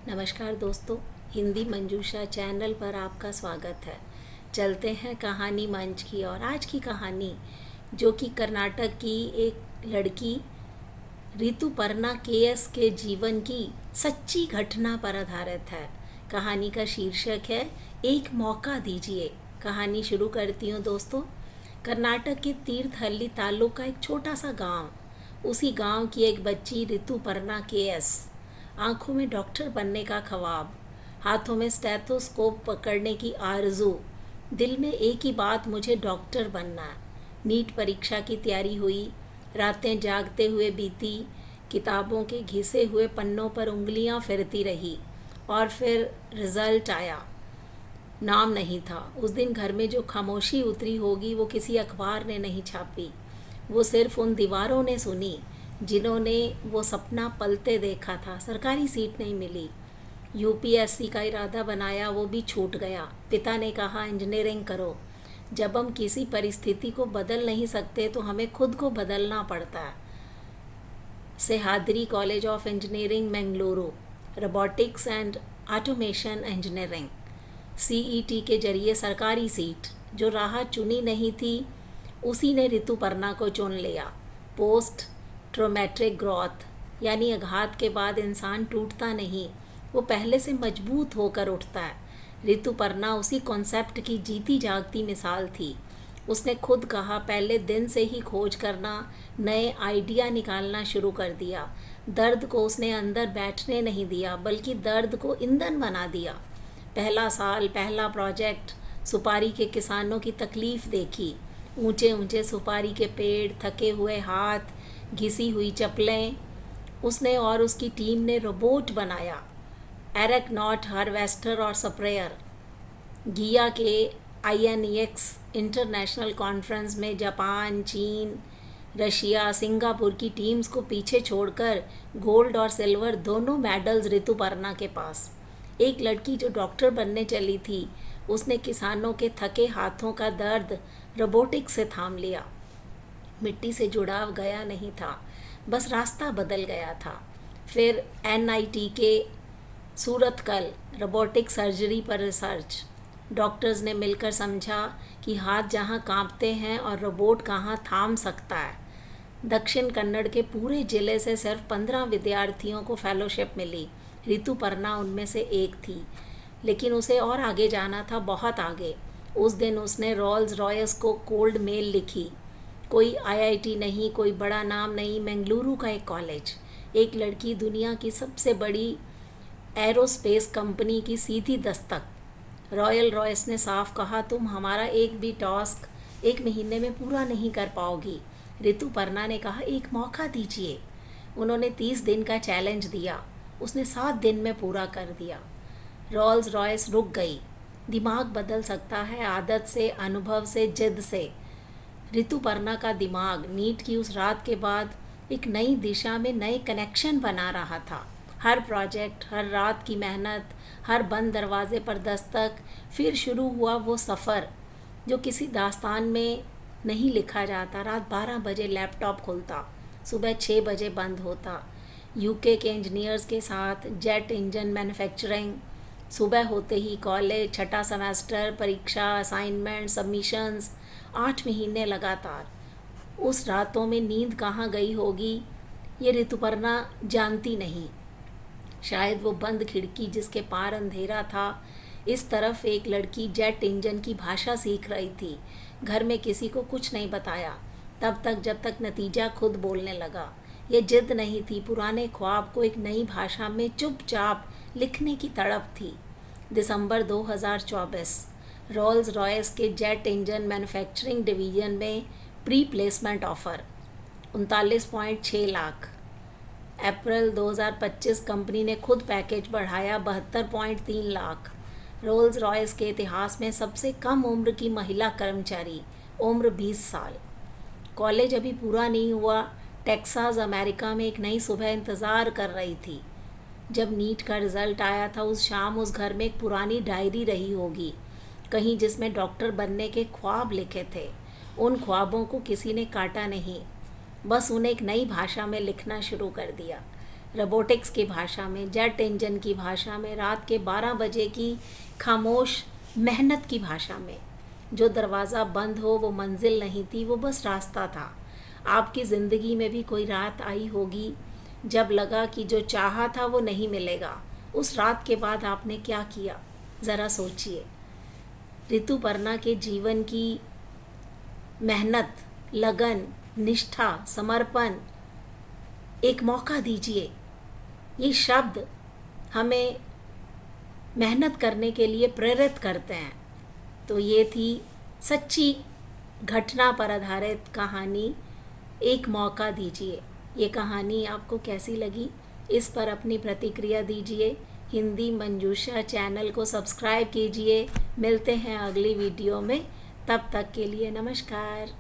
नमस्कार दोस्तों, हिंदी मंजूषा चैनल पर आपका स्वागत है। चलते हैं कहानी मंच की। और आज की कहानी जो कि कर्नाटक की एक लड़की ऋतुपर्णा केएस के जीवन की सच्ची घटना पर आधारित है। कहानी का शीर्षक है एक मौका दीजिए। कहानी शुरू करती हूँ दोस्तों। कर्नाटक के तीर्थहल्ली तालुक का एक छोटा सा गांव, उसी गांव की एक बच्ची ऋतुपर्णा केएस, आंखों में डॉक्टर बनने का ख्वाब, हाथों में स्टेथोस्कोप पकड़ने की आरज़ू, दिल में एक ही बात, मुझे डॉक्टर बनना। नीट परीक्षा की तैयारी हुई, रातें जागते हुए बीती, किताबों के घिसे हुए पन्नों पर उंगलियां फिरती रही और फिर रिज़ल्ट आया। नाम नहीं था। उस दिन घर में जो खामोशी उतरी होगी वो किसी अखबार ने नहीं छापी, वो सिर्फ उन दीवारों ने सुनी जिन्होंने वो सपना पलते देखा था। सरकारी सीट नहीं मिली, यूपीएससी का इरादा बनाया, वो भी छूट गया। पिता ने कहा इंजीनियरिंग करो। जब हम किसी परिस्थिति को बदल नहीं सकते तो हमें खुद को बदलना पड़ता है। Sahyadri college of engineering Bengaluru, robotics and automation engineering, CET के जरिए सरकारी सीट। जो राह चुनी नहीं थी उसी ने ऋतुपर्णा को चुन लिया। पोस्ट ट्रोमैटिक ग्रोथ, यानी आघात के बाद इंसान टूटता नहीं, वो पहले से मजबूत होकर उठता है। ऋतुपर्णा उसी कॉन्सेप्ट की जीती जागती मिसाल थी। उसने खुद कहा, पहले दिन से ही खोज करना, नए आइडिया निकालना शुरू कर दिया। दर्द को उसने अंदर बैठने नहीं दिया, बल्कि दर्द को ईंधन बना दिया। पहला साल, पहला प्रोजेक्ट, सुपारी के किसानों की तकलीफ़ देखी। ऊंचे ऊंचे सुपारी के पेड़, थके हुए हाथ, घिसी हुई चप्पलें। उसने और उसकी टीम ने रोबोट बनाया, एरक नॉट हार्वेस्टर और स्प्रेयर। गिया के आईएनईएक्स इंटरनेशनल कॉन्फ्रेंस में जापान, चीन, रशिया, सिंगापुर की टीम्स को पीछे छोड़कर गोल्ड और सिल्वर दोनों मेडल्स ऋतुपर्णा के पास। एक लड़की जो डॉक्टर बनने चली थी, उसने किसानों के थके हाथों का दर्द रोबोटिक्स से थाम लिया। मिट्टी से जुड़ाव गया नहीं था, बस रास्ता बदल गया था। फिर एनआईटी के सूरतकल, रोबोटिक सर्जरी पर रिसर्च। डॉक्टर्स ने मिलकर समझा कि हाथ जहां कांपते हैं और रोबोट कहां थाम सकता है। दक्षिण कन्नड़ के पूरे ज़िले से सिर्फ 15 विद्यार्थियों को फेलोशिप मिली। ऋतुपर्णा उनमें से एक थी, लेकिन उसे और आगे जाना था, बहुत आगे। उस दिन उसने रोल्स रॉयस को कोल्ड मेल लिखी। कोई आईआईटी नहीं, कोई बड़ा नाम नहीं, बेंगलुरु का एक कॉलेज। एक लड़की दुनिया की सबसे बड़ी एरोस्पेस कंपनी की सीधी दस्तक। रॉयल रॉयस ने साफ कहा, तुम हमारा एक भी टास्क एक महीने में पूरा नहीं कर पाओगी। ऋतुपर्णा ने कहा, एक मौका दीजिए। उन्होंने 30 दिन का चैलेंज दिया, उसने 7 दिन में पूरा कर दिया। रोल्स रॉयस रुक गई। दिमाग बदल सकता है, आदत से, अनुभव से, जिद से। ऋतुपर्णा का दिमाग नीट की उस रात के बाद एक नई दिशा में नए कनेक्शन बना रहा था। हर प्रोजेक्ट, हर रात की मेहनत, हर बंद दरवाजे पर दस्तक। फिर शुरू हुआ वो सफ़र जो किसी दास्तान में नहीं लिखा जाता। रात 12 बजे लैपटॉप खुलता, सुबह 6 बजे बंद होता। यूके के इंजीनियर्स के साथ जेट इंजन मैन्युफैक्चरिंग। सुबह होते ही कॉलेज, छठा सेमेस्टर, परीक्षा, असाइनमेंट, सबमिशंस, 8 महीने लगातार। उस रातों में नींद कहाँ गई होगी ये ऋतुपर्णा जानती नहीं। शायद वो बंद खिड़की जिसके पार अंधेरा था, इस तरफ एक लड़की जेट इंजन की भाषा सीख रही थी। घर में किसी को कुछ नहीं बताया तब तक जब तक नतीजा खुद बोलने लगा। ये जिद नहीं थी, पुराने ख्वाब को एक नई भाषा में चुपचाप लिखने की तड़प थी। दिसंबर 2024, रोल्स रॉयस के जेट इंजन मैन्युफैक्चरिंग डिवीजन में प्री प्लेसमेंट ऑफर 39.6 लाख। अप्रैल 2025 कंपनी ने खुद पैकेज बढ़ाया 72.3 लाख। रोल्स रॉयस के इतिहास में सबसे कम उम्र की महिला कर्मचारी, उम्र 20 साल। कॉलेज अभी पूरा नहीं हुआ। टेक्सास अमेरिका में एक नई सुबह इंतज़ार कर रही थी। जब नीट का रिज़ल्ट आया था, उस शाम उस घर में एक पुरानी डायरी रही होगी, कहीं जिसमें डॉक्टर बनने के ख्वाब लिखे थे। उन ख्वाबों को किसी ने काटा नहीं, बस उन्हें एक नई भाषा में लिखना शुरू कर दिया। रोबोटिक्स की भाषा में, जेट इंजन की भाषा में, रात के 12 बजे की खामोश मेहनत की भाषा में। जो दरवाज़ा बंद हो वो मंजिल नहीं थी, वो बस रास्ता था। आपकी ज़िंदगी में भी कोई रात आई होगी जब लगा कि जो चाहा था वो नहीं मिलेगा। उस रात के बाद आपने क्या किया, ज़रा सोचिए। ऋतुपर्णा के जीवन की मेहनत, लगन, निष्ठा, समर्पण, एक मौका दीजिए। ये शब्द हमें मेहनत करने के लिए प्रेरित करते हैं। तो ये थी सच्ची घटना पर आधारित कहानी एक मौका दीजिए। ये कहानी आपको कैसी लगी, इस पर अपनी प्रतिक्रिया दीजिए। हिंदी मंजूषा चैनल को सब्सक्राइब कीजिए। मिलते हैं अगली वीडियो में, तब तक के लिए नमस्कार।